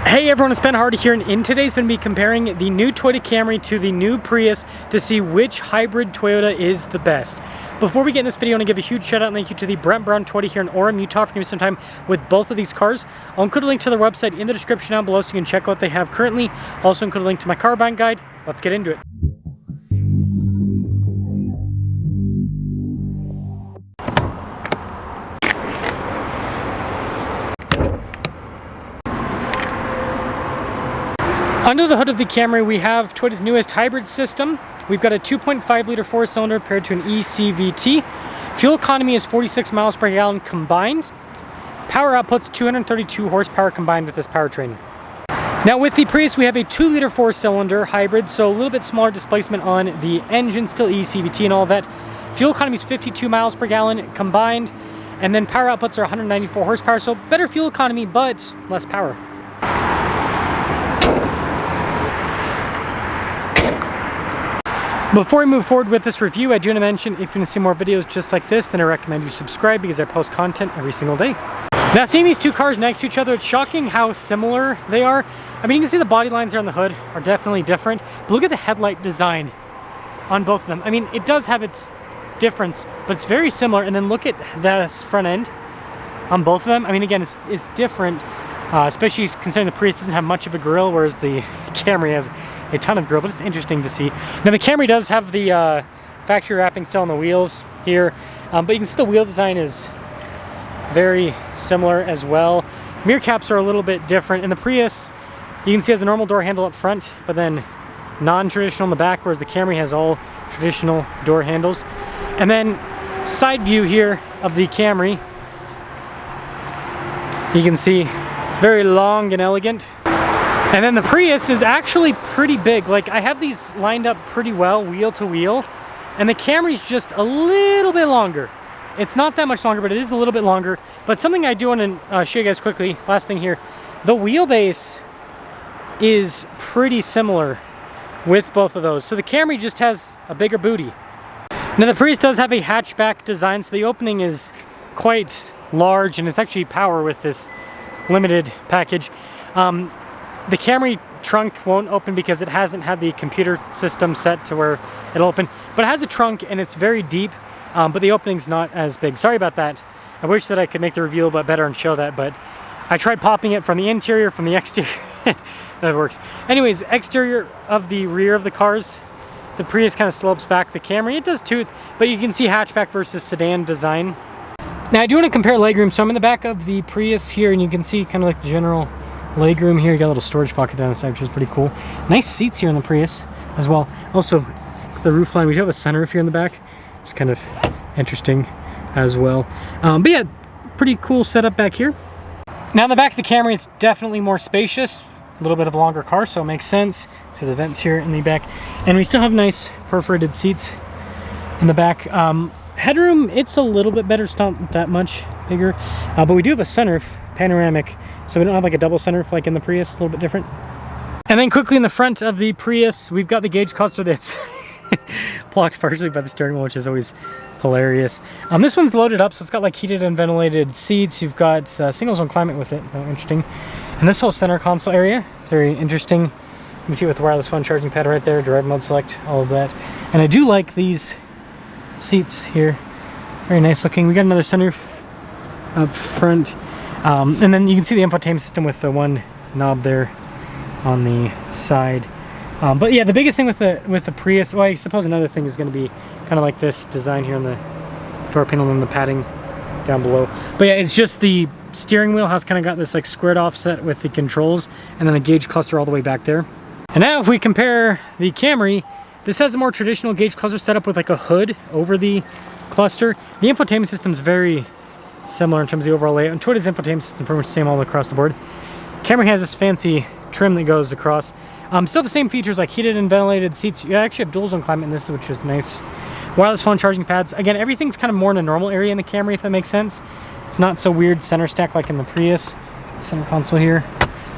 Hey everyone, it's Ben Hardy here, and in today's video, I'm going to be comparing the new Toyota Camry to the new Prius to see which hybrid Toyota is the best. Before we get in this video, I want to give a huge shout out and thank you to the Brent Brown Toyota here in Orem, Utah for giving me some time with both of these cars. I'll include a link to their website in the description down below so you can check out what they have currently. Also include a link to my car buying guide. Let's get into it. Under the hood of the Camry, we have Toyota's newest hybrid system. We've got a 2.5 liter four-cylinder paired to an ECVT. Fuel economy is 46 miles per gallon combined. Power output's 232 horsepower combined with this powertrain. Now with the Prius, we have a 2 liter four-cylinder hybrid, so a little bit smaller displacement on the engine, still ECVT and all that. Fuel economy is 52 miles per gallon combined, and then power outputs are 194 horsepower, so better fuel economy, but less power. Before we move forward with this review, I do want to mention if you want to see more videos just like this, then I recommend you subscribe because I post content every single day. Now seeing these two cars next to each other, it's shocking how similar they are. I mean, you can see the body lines there on the hood are definitely different, but look at the headlight design on both of them. I mean, it does have its difference, but it's very similar. And then look at this front end on both of them. I mean, again, it's different. Especially considering the Prius doesn't have much of a grille, whereas the Camry has a ton of grille, but it's interesting to see. Now the Camry does have the factory wrapping still on the wheels here, but you can see the wheel design is very similar as well. Mirror caps are a little bit different. In the Prius, you can see it has a normal door handle up front, but then non-traditional in the back, whereas the Camry has all traditional door handles. And then side view here of the Camry, you can see very long and elegant. And then the Prius is actually pretty big. Like, I have these lined up pretty well, wheel to wheel, and the Camry's just a little bit longer. It's not that much longer, but it is a little bit longer. But something I do want to show you guys quickly, last thing here, the wheelbase is pretty similar with both of those. So the Camry just has a bigger booty. Now the Prius does have a hatchback design, so the opening is quite large, and it's actually power with this limited package. The Camry trunk won't open because it hasn't had the computer system set to where it'll open, but it has a trunk and it's very deep, but the opening's not as big. Sorry about that. I wish that I could make the review a bit better and show that, but I tried popping it from the interior, from the exterior, that works. Anyways, exterior of the rear of the cars, the Prius kind of slopes back. The Camry, it does too, but you can see hatchback versus sedan design. Now I do want to compare legroom, so I'm in the back of the Prius here, and you can see kind of like the general legroom here. You got a little storage pocket there on the side, which is pretty cool. Nice seats here in the Prius as well. Also, the roof line, we do have a sunroof here in the back. It's kind of interesting as well. But yeah, pretty cool setup back here. Now in the back of the Camry, it's definitely more spacious. A little bit of a longer car, so it makes sense. See the vents here in the back. And we still have nice perforated seats in the back. Headroom, it's a little bit better. It's not that much bigger, but we do have a sunroof, panoramic, so we don't have like a double sunroof like in the Prius. A little bit different. And then quickly in the front of the Prius, we've got the gauge cluster that's blocked partially by the steering wheel, which is always hilarious. This one's loaded up, so it's got like heated and ventilated seats. You've got single zone climate with it. Oh, interesting. And this whole center console area is very interesting. You can see with the wireless phone charging pad right there, drive mode select, all of that. And I do like these seats here, very nice looking. We got another sunroof up front, and then you can see the infotainment system with the one knob there on the side. But yeah, the biggest thing with the Prius, well, I suppose another thing is going to be kind of like this design here on the door panel and the padding down below. But yeah, it's just the steering wheel has kind of got this like squared offset with the controls, and then the gauge cluster all the way back there. And now if we compare the Camry, this has a more traditional gauge cluster setup with like a hood over the cluster. The infotainment system is very similar in terms of the overall layout, and Toyota's infotainment system pretty much the same all across the board. Camry has this fancy trim that goes across. Still the same features like heated and ventilated seats. You actually have dual zone climate in this, which is nice. Wireless phone charging pads. Again, everything's kind of more in a normal area in the Camry, if that makes sense. It's not so weird center stack like in the Prius. Center console here.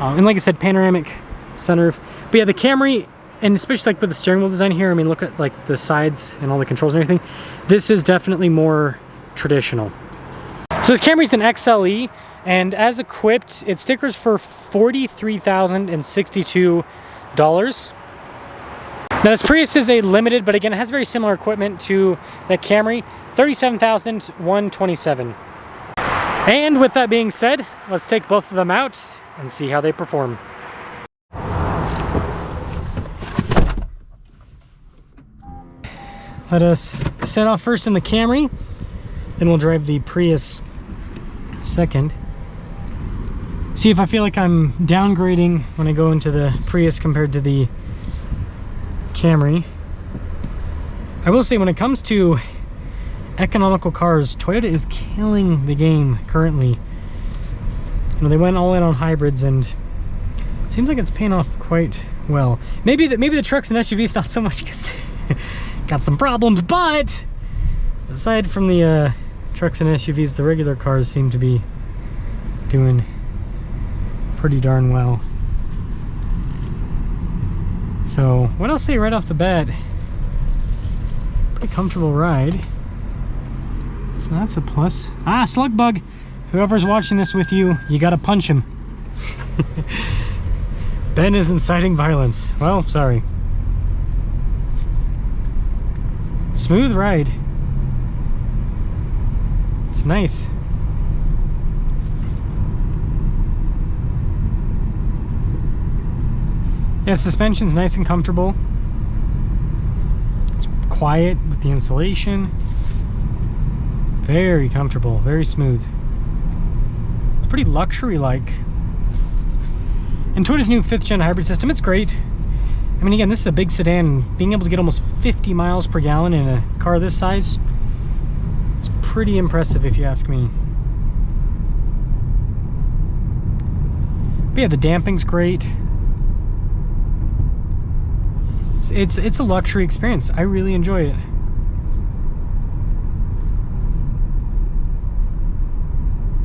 And like I said, panoramic sunroof. But yeah, the Camry, and especially like with the steering wheel design here, I mean, look at like the sides and all the controls and everything. This is definitely more traditional. So this Camry's an XLE. And as equipped, it stickers for $43,062. Now this Prius is a limited, but again, it has very similar equipment to that Camry, $37,127. And with that being said, let's take both of them out and see how they perform. Let us set off first in the Camry, then we'll drive the Prius second. See if I feel like I'm downgrading when I go into the Prius compared to the Camry. I will say, when it comes to economical cars, Toyota is killing the game currently. You know, they went all in on hybrids, and it seems like it's paying off quite well. Maybe the trucks and SUVs not so much, because got some problems, but aside from the trucks and SUVs, the regular cars seem to be doing pretty darn well. So what I'll say right off the bat, pretty comfortable ride. So that's a plus. Ah, slug bug. Whoever's watching this with you, you gotta punch him. Ben is inciting violence. Well, sorry. Smooth ride. It's nice. Yeah, suspension's nice and comfortable. It's quiet with the insulation. Very comfortable, very smooth. It's pretty luxury-like. And Toyota's new 5th gen hybrid system, it's great. I mean, again, this is a big sedan. Being able to get almost 50 miles per gallon in a car this size, it's pretty impressive if you ask me. But yeah, the damping's great. It's a luxury experience. I really enjoy it.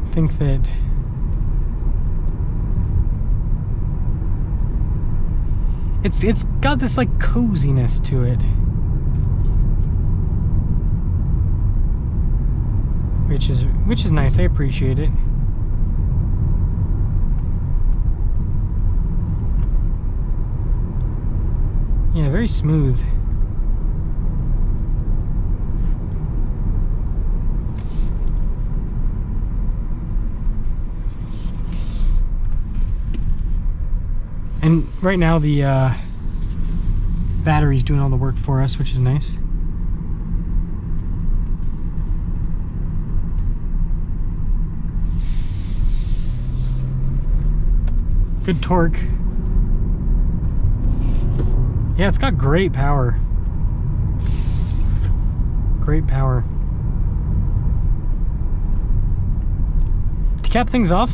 I think that it's got this like coziness to it, which is nice. I appreciate it. Yeah, very smooth. And right now the battery's doing all the work for us, which is nice. Good torque. Yeah, it's got great power. Great power. To cap things off,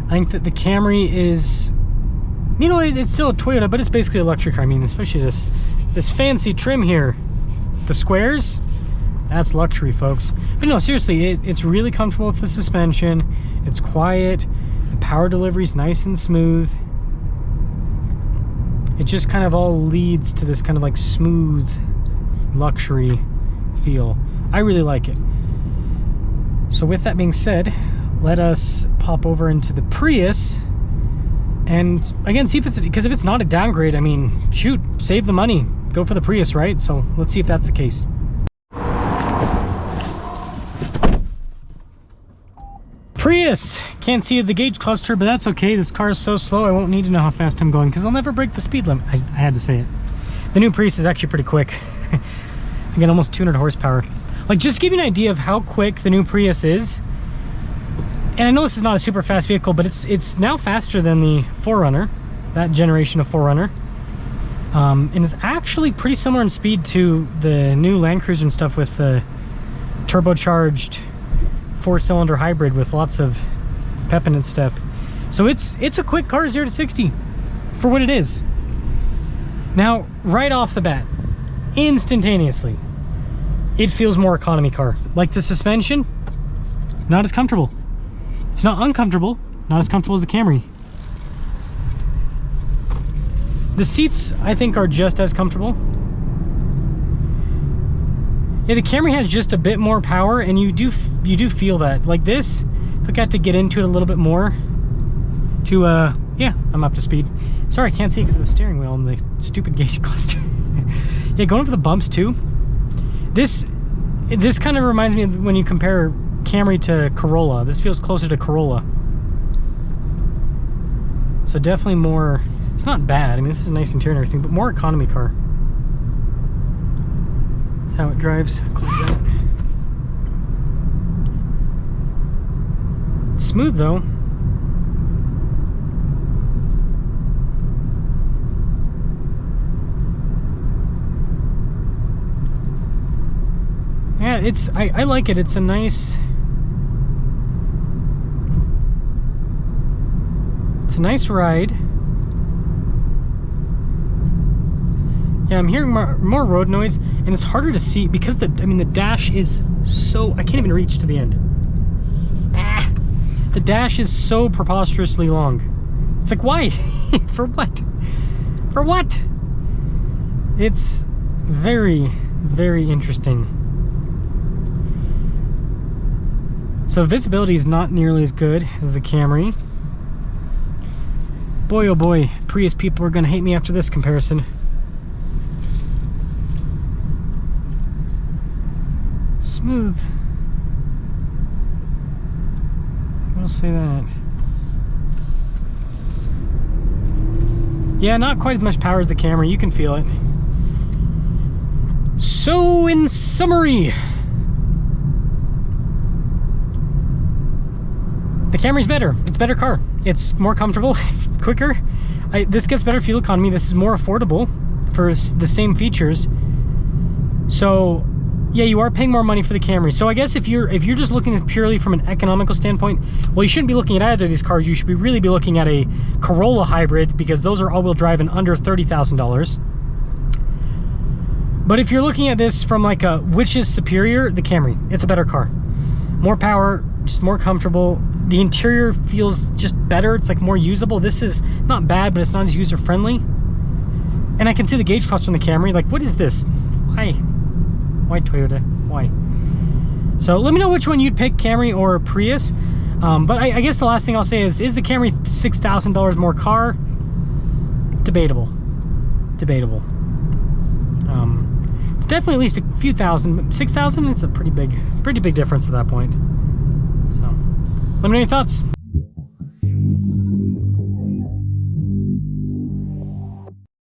I think that the Camry is, you know, it's still a Toyota, but it's basically a luxury car. I mean, especially this fancy trim here. The squares, that's luxury, folks. But no, seriously, it's really comfortable with the suspension. It's quiet. The power delivery's nice and smooth. It just kind of all leads to this kind of like smooth luxury feel. I really like it. So with that being said, let us pop over into the Prius and again see if it's, because if it's not a downgrade, I mean, shoot, save the money, go for the Prius, right? So let's see if that's the case. Prius, can't see the gauge cluster, but that's okay. This car is so slow I won't need to know how fast I'm going because I'll never break the speed limit. I had to say it. The new Prius is actually pretty quick. Again, almost 200 horsepower. Like, just to give you an idea of how quick the new Prius is, and I know this is not a super fast vehicle, but it's now faster than the 4Runner, that generation of 4Runner. And it's actually pretty similar in speed to the new Land Cruiser and stuff with the turbocharged 4-cylinder hybrid with lots of pep in its step. So it's a quick car, 0 to 60 for what it is. Now, right off the bat, instantaneously, it feels more economy car. Like the suspension, not as comfortable. It's not uncomfortable, not as comfortable as the Camry. The seats, I think, are just as comfortable. Yeah, the Camry has just a bit more power, and you do feel that. Like this, if I got to get into it a little bit more to, yeah, I'm up to speed. Sorry, I can't see because of the steering wheel and the stupid gauge cluster. Yeah, going over the bumps too. This kind of reminds me of when you compare Camry to Corolla. This feels closer to Corolla. So definitely more, it's not bad. I mean, this is a nice interior and everything, but more economy car. How it drives. Close that. Smooth though. Yeah, I like it. It's a nice ride. Yeah, I'm hearing more road noise, and it's harder to see because the dash is so, I can't even reach to the end. The dash is so preposterously long. It's like, why? For what? For what? It's very, very interesting. So visibility is not nearly as good as the Camry. Boy, oh boy, Prius people are gonna hate me after this comparison. Smooth. I'll say that. Yeah, not quite as much power as the Camry. You can feel it. So, in summary, the Camry's better. It's a better car. It's more comfortable, quicker. This gets better fuel economy. This is more affordable for the same features. So, yeah, you are paying more money for the Camry. So I guess if you're just looking at this purely from an economical standpoint, well, you shouldn't be looking at either of these cars. You should really be looking at a Corolla hybrid, because those are all-wheel drive and under $30,000. But if you're looking at this from like a which is superior, the Camry. It's a better car. More power, just more comfortable. The interior feels just better. It's like more usable. This is not bad, but it's not as user-friendly. And I can see the gauge cluster on the Camry. Like, what is this? Why? Why Toyota? Why? So let me know which one you'd pick, Camry or Prius. But I guess the last thing I'll say is the Camry $6,000 more car? Debatable. Debatable. It's definitely at least a few thousand. 6,000, it's a pretty big difference at that point. So let me know your thoughts.